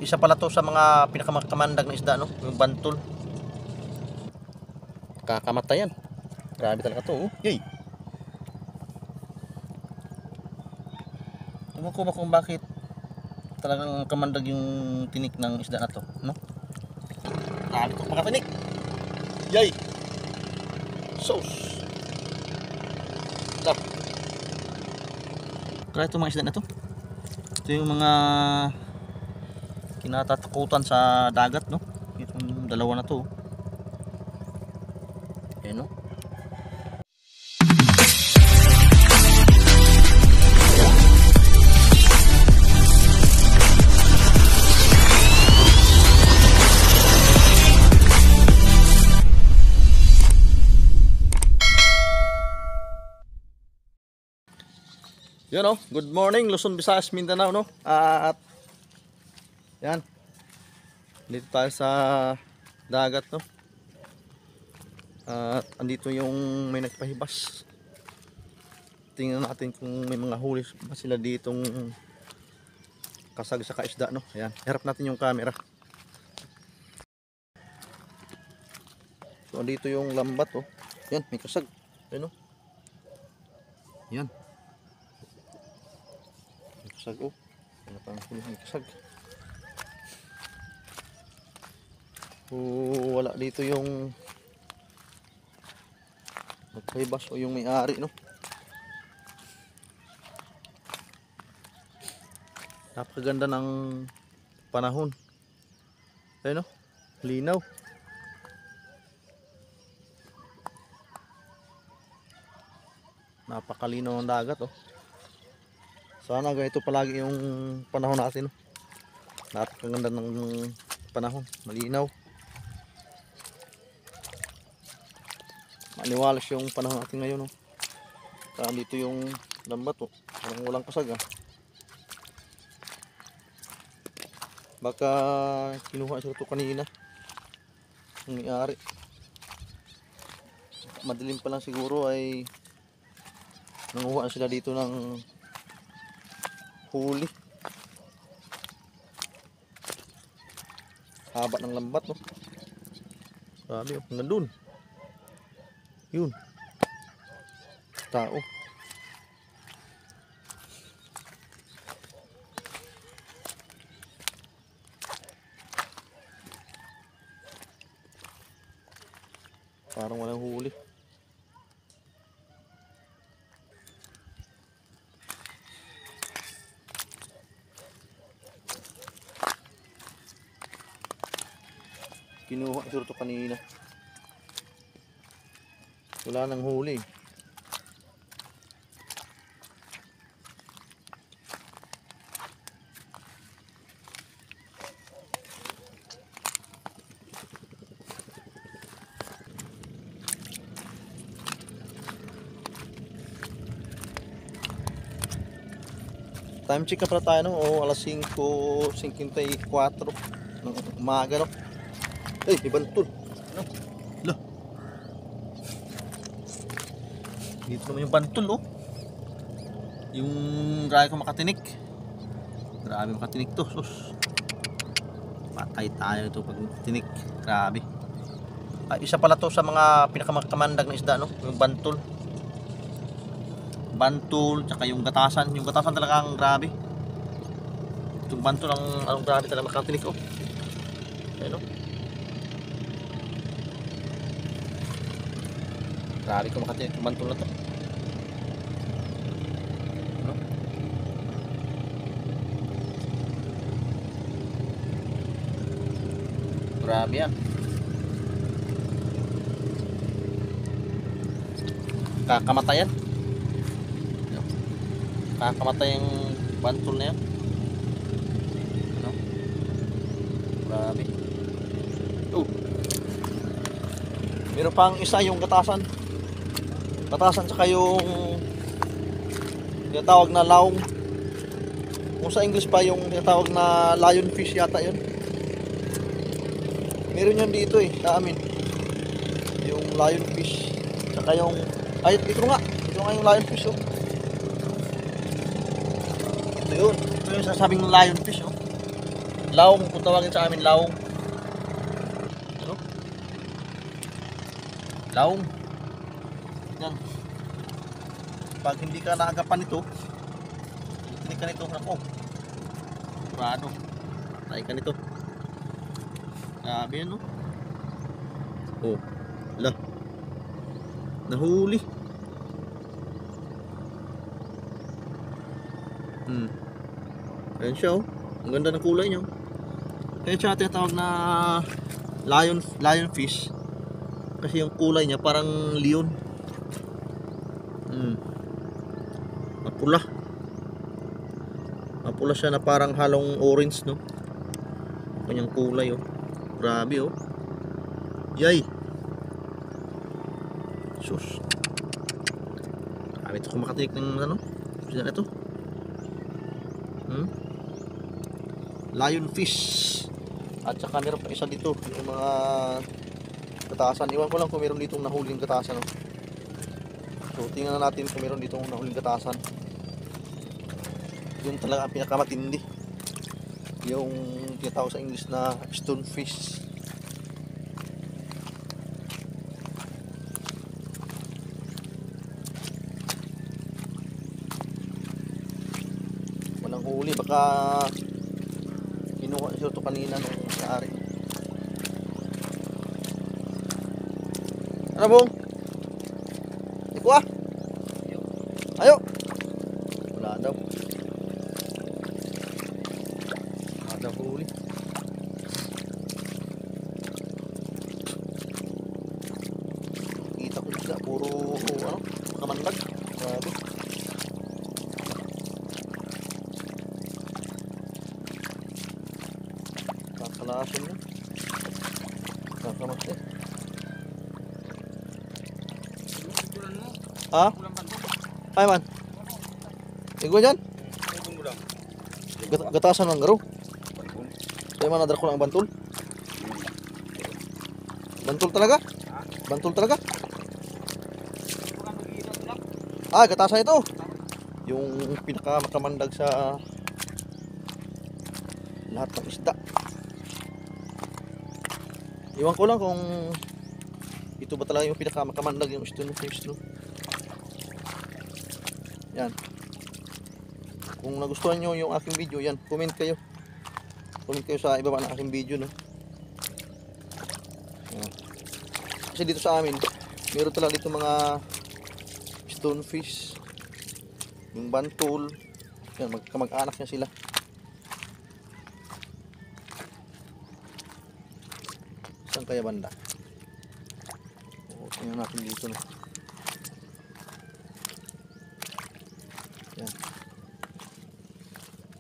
Isa pala to sa mga pinakamamandag na isda, no? Yung bantol. Kakamatayan. Grabe talaga to, oh. Yay! Ewan ko ba kung bakit talagang kamandag yung tinik ng isda na to, no? Grabe to mga tinik. Yay! Sauce! Tap! Kaya itong mga isda na to. Ito yung mga kinatatakutan sa dagat, no? Itong dalawa na to. Ayan, no? Yun, no? Good morning Luzon, Visayas, Mindanao, no? At yan, dito tayo sa dagat, no? At andito yung may nagpahibas. Tingnan natin kung may mga huli ba sila ditong kasag sa kaisda, no? Ayan, harap natin yung camera. So andito yung lambat, oh. Yan, may kasag. Ayan, no? Yan. Kasag, oh. Ano pang huli ng kasag? Wala dito yung nagpahibas o yung may-ari, no? Napakaganda ng panahon. Ayun, no? Linaw. Napakalinaw ng dagat, oh. Sana ganito palagi yung panahon natin, no? Napakaganda ng panahon, malinaw. Maniwalas yung panahon natin ngayon, no? Saan dito yung lambat, oh. Walang kasag, ah. Baka kinuha siya ito kanina ang may-ari. Madilim pa lang siguro ay nanguha sila dito ng huli. Haba ng lambat, no? Grabe, oh. Hanggang dun. Yun. Tao. Parang walang huli. Kinuha siguro ito kanina. Wala nang huli. Time check na pala tayo, no? O alas 5:54 ng umaga, no? Ay, may bantol. Ano? Lah. Dito naman yung bantol, oh. Yung grabe ko makatinik. Grabe makatinik to, sus. Patay tayo ito pag tinik. Grabe. Isa pala to sa mga pinakamamandag na isda, no? Yung bantol. Bantol, tsaka yung gatasan. Yung gatasan talagang grabe. Yung bantol ang grabe talaga makatinik, oh. Ayan, oh. Grabe ko makatinik yung bantol na to. Ano? Grabe yan. Kakamatayan. Kakamatay yung bantol na yan. Ano? Grabe. Oh. Meron pang isa yung gatasan. Gatasan saka yung tinatawag na laong. Kung sa English pa yung tinatawag na lionfish yata yun. Meron yan dito, eh, sa amin. Yung lionfish. Saka yung ay, ito nga yung lionfish, oh. Ito yun. Ito yung sasabing lionfish, oh. Laong, kung tawagin sa amin, laong. Ano? Laong. Yan. Pag hindi ka naagapan nito, tinik ka nito, ako. Kurado. Tayo ka nito. Grabe yan, no? Oh. Lah. Nahuli. Ayan siya, oh. Ang ganda ng kulay niya. Kaya siya tinatawag na lionfish. Kasi yung kulay niya parang leon. Mapula. Mapula siya na parang halong orange, no? Kanyang kulay, oh. Grabe, oh. Yay. Sus. Grabe ito kung makatinik ng ano. Saan ito? Lionfish. At saka meron pa isa dito, yung mga katasan. Iwan ko lang kung meron ditong nahuling katasan, no? So tingnan natin kung meron ditong nahuling katasan. Yun talaga ang pinakamatindi, yung tinatawag sa English na stonefish. Walang huli, baka kinuha siya ito kanina nung sa-ari. Ano bong? Ikuha? Ayo. Wala daw. Wala daw huli. Kita ko isda, puro ano, makamandag. Grabe. Kakalasin mo. Kakamat eh. Ha? Ay man. Tinggo dyan? Gatasan ng garo. Kaya man nadra ko lang bantul. Bantul talaga? Bantul talaga? Ah, gatasan ito. Yung pinaka makamandag sa lahat ng isda. Iwan ko lang kung ito ba talaga yung pinaka makamandag yung stonefish, no? Yan. Kung nagustuhan nyo yung aking video, yan, comment kayo. Comment kayo sa ibaba ng aking video, no? Yan. Kasi dito sa amin, meron talaga dito mga stonefish, yung bantul. Yan, magkamag-anak niya sila. Saan kaya banda? O, tingnan natin dito, no? Yan.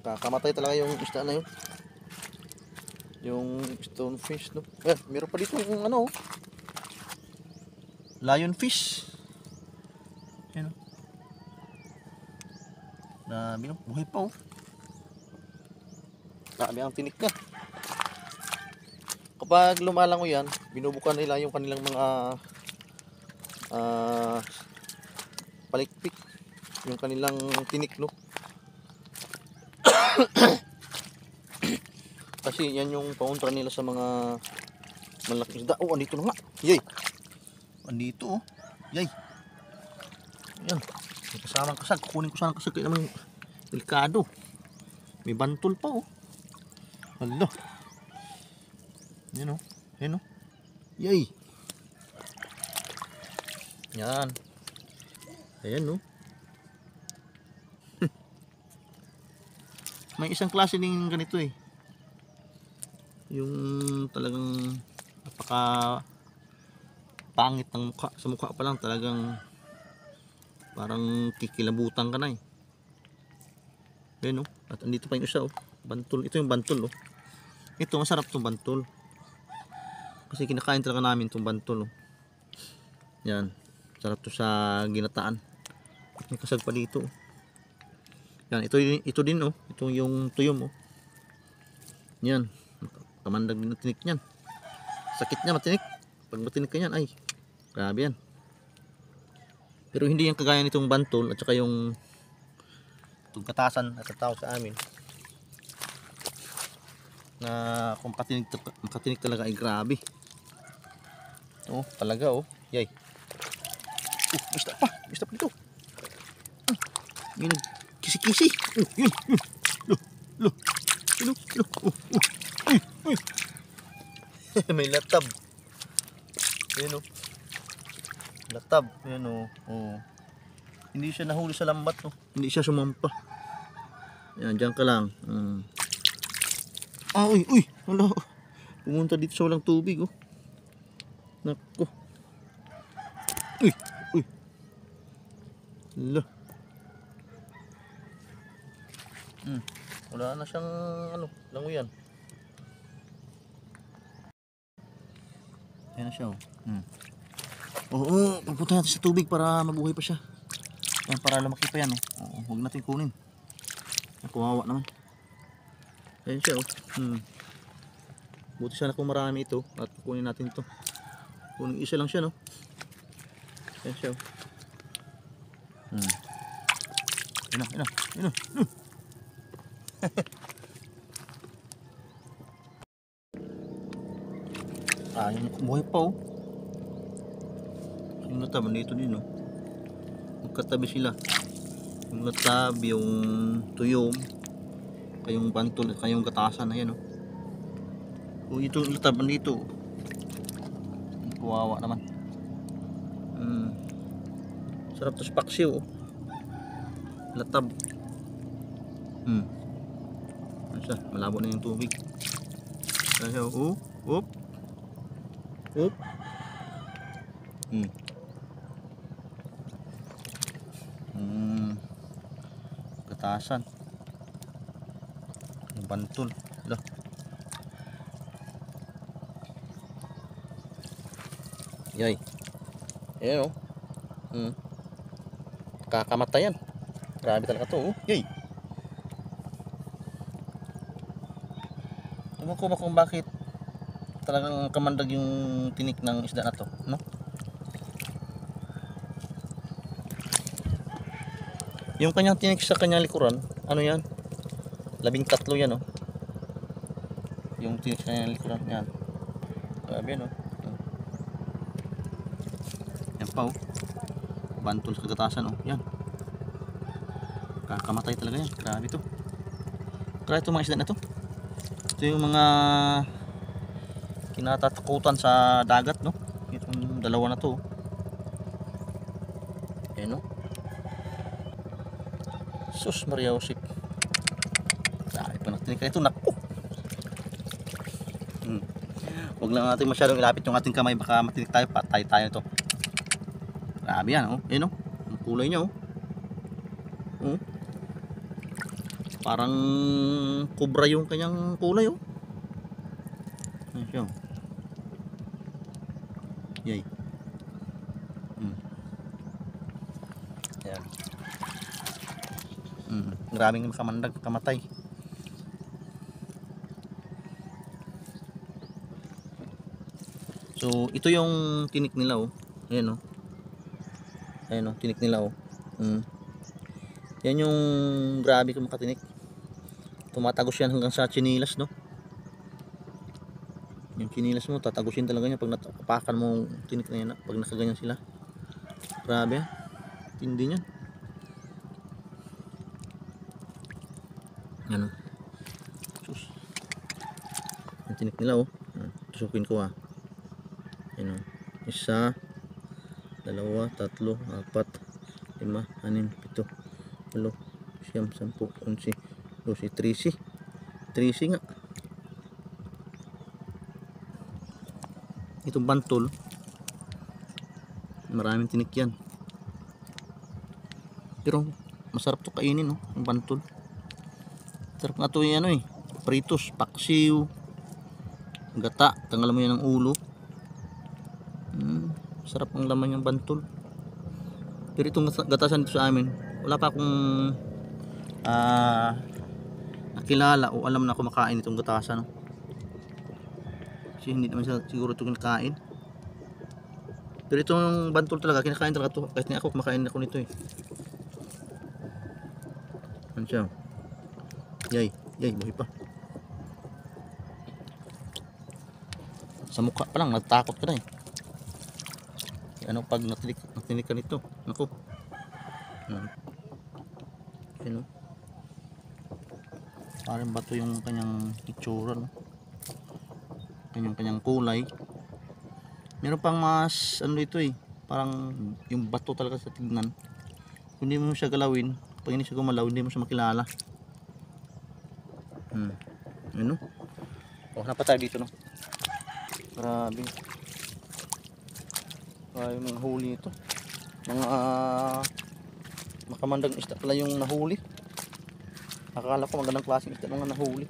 Kakamatay talaga yung isda na yun. Yung stonefish, no? Yan, meron pa dito yung ano, lionfish. Yan, no? Dami, no? Buhay pa, oh. Dami ang tinik na. Kapag lumalango yan, binubukan nila yung kanilang mga palikpik, yung kanilang tinik, no? Kasi yan yung pauntra nila sa mga malaking isda. Oh, andito na nga. Yay! Andito, oh. Yay! Yan. May kasamang kasag. Kukunin ko sana kasag. Kaya naman delikado. May bantul pa, oh. Hala. Yan, oh. Yan, oh. Yay! Yan. Ayan, oh. May isang klase din ganito, eh. Yung talagang napaka pangit ng mukha. Sa mukha pa lang talagang parang kikilabutan ka na, eh. Ayan, oh. At andito pa yung isa, oh. Bantul. Ito yung bantul, oh. Ito masarap tong bantul. Kasi kinakain talaga namin tong bantul, oh. Yan. Sarap to sa ginataan. May kasag pa dito, oh. Yan, ito din, oh. Ito yung tuyom, oh. Yan. Kamandag din na tinik niyan. Sakit niya, matinik. Pag matinik ka niyan, ay, grabe yan. Pero hindi yan kagaya nitong bantul at saka yung itong katasan at tawag sa amin na kung makatinig talaga ay grabe. Oh, talaga oh. Yay. Basta pa dito. Yun, kisi-kisi. Yun. Lo. Uy. May latab. Ayun oh. Latab. Ayun oh. Oh. Hindi siya nahuli sa lambat oh. Hindi siya sumampa. Ayan, dyan ka lang. Uy. Wala. Pumunta dito sa walang tubig oh. Nako. Uy. Hala. Wala na siyang langoyan. Ayan na siya oh. Oo, pagpunta natin sa tubig para mabuhay pa siya. Ayan, para lumaki pa yan oh. Oo, huwag natin kunin. Kawawa naman. Ayan siya oh. Buti sana kung marami ito at kunin natin ito. Kunin isa lang siya no. Ayan siya oh. Ayan. Yung buhay pa oh. Yung latab dito din oh. Magkatabi sila. Yung latab, yung tuyom, kayong bantol at kayong gatasan. Ayan oh. Kung ito yung latab dito. Kawawa naman. Sarap to paksiw oh. Latab. Asa, malabo na yung tubig. Asa oh. Op. Katasan. Yung bantol. Hala. Yay. Ayan oh. Kakamatayan. Grabe talaga to oh. Yay. Ewan ko ba kung bakit talagang kamandag yung tinik ng isda na to, no? Yung kanyang tinik sa kanyang likuran, ano yan? 13 yan, oh. Yung tinik sa kanyang likuran, yan. Grabe, no? Yan pa, oh. Bantol sa kagatasan, oh. Yan. Kakamatay talaga yan. Grabe to. Grabe to mga isda na to. Ito yung mga kinatatakutan sa dagat, no? Itong dalawa na to. Ayan, no? Sus Maria Josep. Dahil pa nagtinig ka ito. Naku! Huwag lang natin masyadong ilapit yung ating kamay. Baka matinig tayo. Patay tayo ito. Grabe yan, oh. Ayan, oh. Ang kulay niya, oh. Parang kubra yung kanyang kulay oh. Ayan siya oh. Yay. Ayan. Maraming makamandag, kamatay. So ito yung tinik nila oh. Ayan oh. Ayan oh, tinik nila oh. Yan yung grabe kung makatinik. Tumatagos yan hanggang sa chinilas, no? Yung chinilas mo, tatagosin talaga yan pag natapakan mo tinik na yan, pag nakaganyan sila. Grabe, hindi yan. Ano? Sus. Yung tinik nila, oh. Tusukin ko, ah. Yan, oh. 1, 2, 3, 4, 5, 6, 7, 8, 8, 9, 10, 11, 12, 13 nga. Itong bantol, maraming tinik yan. Pero masarap to kainin, no? Yung bantol. Sarap nga to yung ano eh. Pritos, paksiw, gata, tanggalan mo yan ng ulo. Sarap ang laman yung bantol. Pero itong gatasan dito sa amin, wala pa akong nakilala o alam na kumakain itong gatasan, no? Kasi hindi naman siya siguro ito kinakain. Pero itong bantol talaga kinakain talaga ito. Kahit nga ako kumakain ako nito eh. Ano siya? Yay, buhay pa. Sa mukha pa lang nagtakot ka na eh. Ano pag natinik ka nito? Naku. Ano? Parang bato yung kanyang itsura, no? Kanyang kulay. Meron pang mas ano dito eh, parang yung bato talaga sa tignan. Kung hindi mo siya galawin, pag hindi siya gumalaw, hindi mo siya makilala. Ano? Oh, napa tayo dito, no? Grabe. Ay, mga huli ito. Mga makamandang isda pala yung nahuli. Akala ko magandang klaseng isda mga nahuli.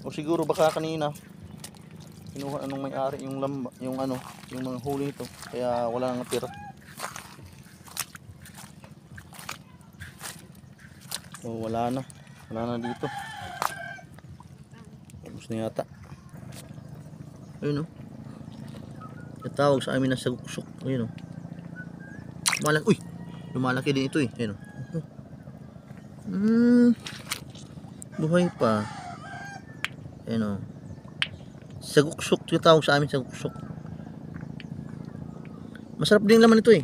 O siguro baka kanina kinuha anong may-ari yung yung ano, yung mga huli ito, kaya wala nang natira. So wala na dito. Tapos na yata. Ayun, oh. Tawag sa amin na saguksok. Ayun, oh. Lumalaki din ito eh. Ayun, oh. Buhay pa. Ayun, oh. Saguksok, yung tawag sa amin saguksok. Masarap din laman ito eh.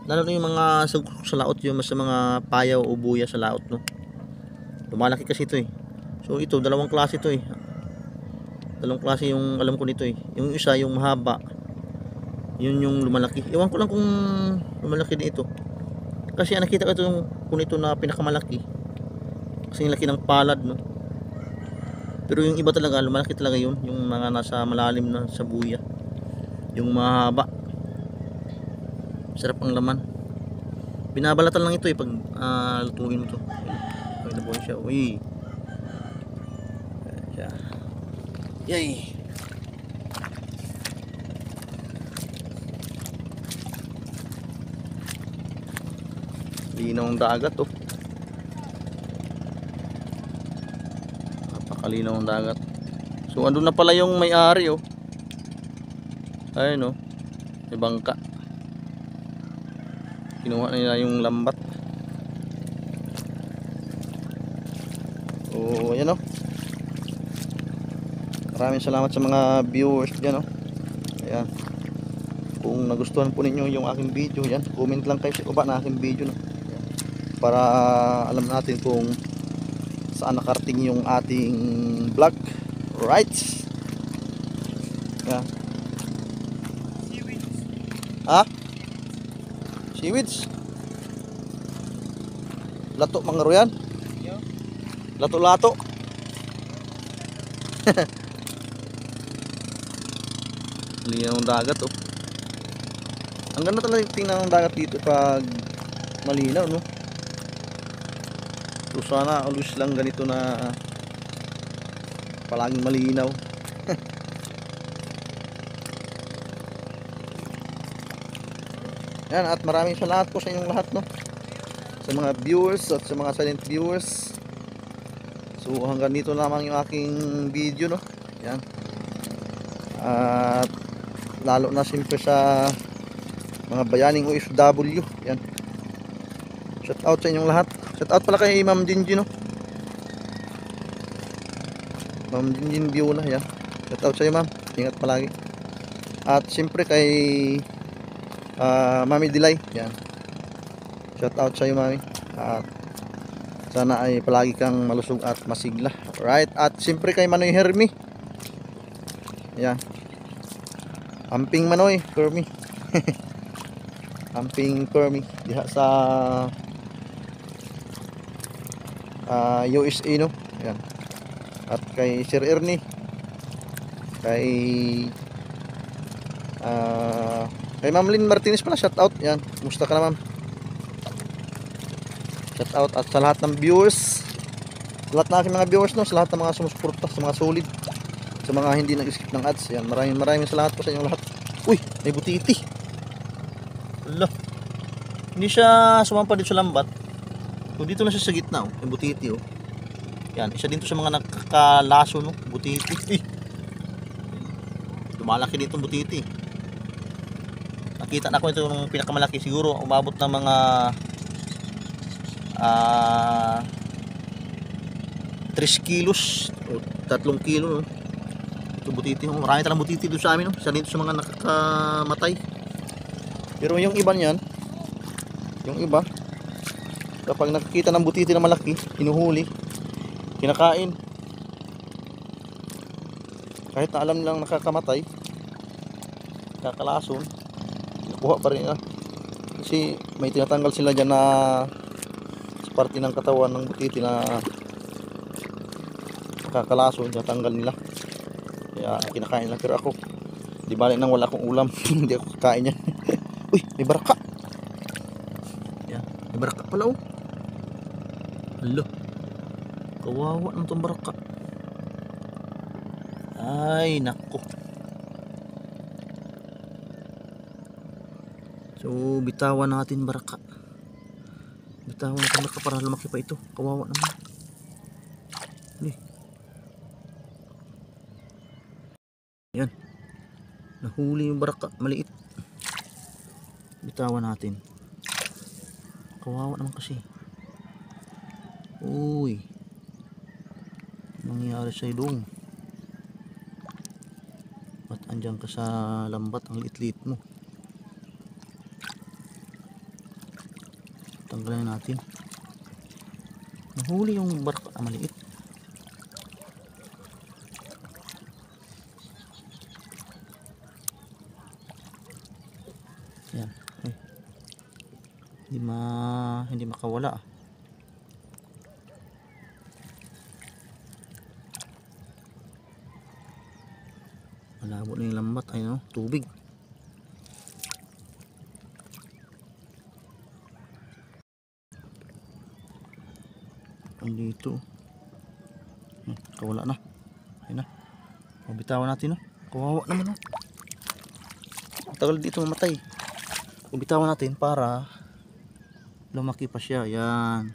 Lalo na yung mga saguksok sa laot, yung sa mga payaw o buya sa laot, no. Lumalaki kasi ito eh. So ito, dalawang klase ito eh. Dalawang klase yung alam ko nito eh. Yung isa, yung mahaba, yun yung lumalaki. Ewan ko lang kung lumalaki din ito. Kasi nakita ko ito kung ito na pinakamalaki. Kasi yung laki ng palad, no. Pero yung iba talaga, lumalaki talaga yun. Yung mga nasa malalim na sa buya. Yung mahaba. Sarap ang laman. Binabalatan lang ito eh pag lutuin mo ito. Okay na po siya. Uy. Siya. Yay. Linaw ng dagat, oh. Napakalinaw ng dagat. So andun na pala yung may-ari, oh. Ayun, oh. May bangka. Kinuha na nila yung lambat. So ayan, oh. Maraming salamat sa mga viewers dyan, oh. Ayan. Kung nagustuhan po ninyo yung aking video, yan, comment lang kayo sa baba na aking video, no? Ayan. Para alam natin kung saan nakarating yung ating vlog. Right? Ayan. Ha? Seaweeds? Lato mga royan? Lato-lato? Linaw ng dagat, oh. Ang ganda talaga tingnan ng dagat dito pag malinaw, no? So sana always lang ganito na palaging malinaw. Yan, at maraming salamat po sa inyong lahat, no? Sa mga viewers at sa mga silent viewers. So hanggang dito lamang yung aking video, no? Yan. At lalo na siyempre sa mga bayaning OFW. Yan. Shout out sa inyong lahat. Shout out pala kay Ma'am Jinji, no? Ma'am Jinji Viola, yan. Shout out sa iyo, ma'am. Ingat palagi. At siyempre kay Mami Dilay, yan. Shout out sa iyo, mami. At sana ay palagi kang malusog at masigla. Right? At siyempre kay Manoy Hermi. Yan. Amping Manoy Hermi. Amping Hermi diha sa USA, no? Yan. At kay Sir Ernie. Kay kay Ma'am Lynn Martinez pala, shout out. Yan, kumusta ka na, ma'am? Shout out at sa lahat ng viewers, sa lahat ng aking mga viewers, no, sa lahat ng mga sumusuporta, sa mga solid, sa mga hindi nag-skip ng ads. Yan, maraming salamat po sa inyong lahat. Uy, may butiti. Ala, hindi siya sumampa dito sa lambat. So dito na siya sa gitna, oh. May butiti, oh. Yan, isa dito sa mga nakakalaso, no, butiti. Uy, lumalaki dito butiti. Nakita na ko ito ng pinakamalaki, siguro umabot ng mga 3 kilos o 3 kilo, no? Ito butiti. Oh, marami talang butiti doon sa amin. Oh. Isa dito sa mga nakakamatay. Pero yung iba niyan, yung iba, kapag nakikita ng butiti na malaki, hinuhuli, kinakain. Kahit na alam nilang nakakamatay, kakalason, nakuha pa rin nila. Kasi may tinatanggal sila dyan na sa parte ng katawan ng butiti na nakakalason, tinatanggal nila. Kaya kinakain lang. Pero ako, di balik nang wala akong ulam, hindi ako kakain yan. Uy, may baraka. Yan, may baraka pala oh. Hala, kawawa naman itong baraka. Ay, nako. So, bitawan natin baraka. Bitawan natin baraka para lumaki pa ito. Kawawa naman. Ini. Yan. Nahuli yung baraka. Maliit. Bitawan natin. Kawawa naman kasi. Uy. Nangyari sa'yo dong. Ba't andyan ka sa lambat? Ang liit-liit mo. Tanggalin natin. Nahuli yung baraka. Maliit. Yan. Ay. Hindi makawala. Malabo na yung lambat. Ayun oh, tubig. Andito. Kawala na. Ayun na. Mabitawan natin oh. Kawawa naman oh. Tagal dito mamatay. Mabitawan natin para lumaki pa siya. Yan.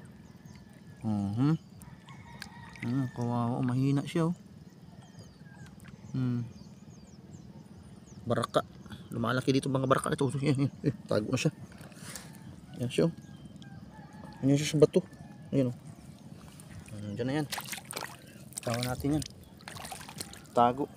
Kawawa. Mahina siya oh. Baraka. Lumalaki dito mga baraka ito. Tago na siya. Yan siya. Yan siya sa bato. Ayun oh. Diyan na yan. Tawa natin yan. Tago.